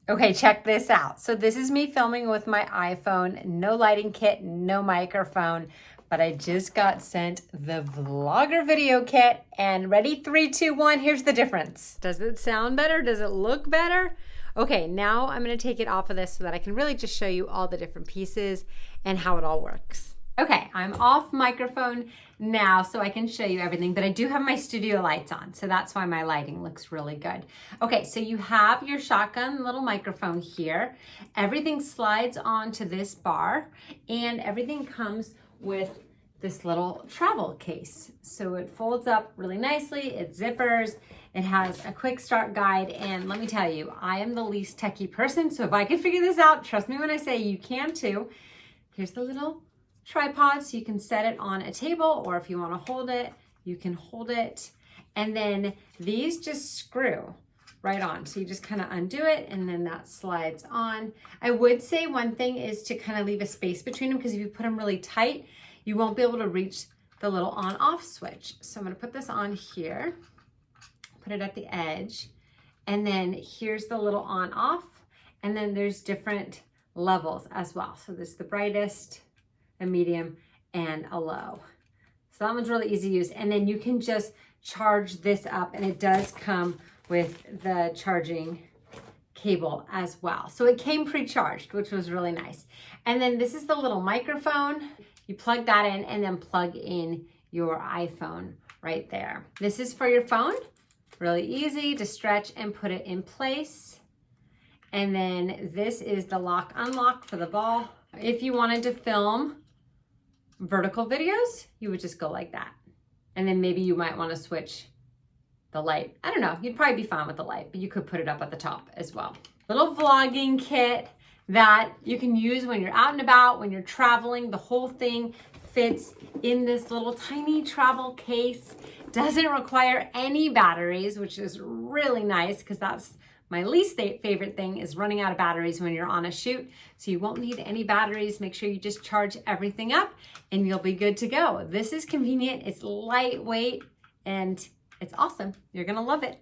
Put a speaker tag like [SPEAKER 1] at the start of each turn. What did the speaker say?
[SPEAKER 1] Okay, check this out. So this is me filming with my iPhone, no lighting kit, no microphone, but I just got sent the Vlogger video kit and ready, 3, 2, 1, here's the difference. Does it sound better? Does it look better? Okay, now I'm gonna take it off of this so that I can really just show you all the different pieces and how it all works. Okay, I'm off microphone now so I can show you everything, but I do have my studio lights on, so that's why my lighting looks really good. Okay, so you have your shotgun little microphone here. Everything slides onto this bar, and everything comes with this little travel case. So it folds up really nicely, it zippers, it has a quick start guide, and let me tell you, I am the least techie person, so if I can figure this out, trust me when I say you can too. Here's the little tripod, so you can set it on a table, or if you want to hold it, you can hold it. And then these just screw right on. So you just kind of undo it, and then that slides on. I would say one thing is to kind of leave a space between them, because if you put them really tight, you won't be able to reach the little on-off switch. So I'm going to put this on here, put it at the edge, and then here's the little on-off, and then there's different levels as well. So this is the brightest, a medium, and a low. So that one's really easy to use. And then you can just charge this up, and it does come with the charging cable as well. So it came pre-charged, which was really nice. And then this is the little microphone. You plug that in and then plug in your iPhone right there. This is for your phone. Really easy to stretch and put it in place. And then this is the lock unlock for the ball. If you wanted to film vertical videos, you would just go like that. And then maybe you might want to switch the light. I don't know, you'd probably be fine with the light, but you could put it up at the top as well. Little vlogging kit that you can use when you're out and about, when you're traveling. The whole thing fits in this little tiny travel case. Doesn't require any batteries, which is really nice, because that's my least favorite thing, is running out of batteries when you're on a shoot. So you won't need any batteries. Make sure you just charge everything up and you'll be good to go. This is convenient, it's lightweight, and it's awesome. You're gonna love it.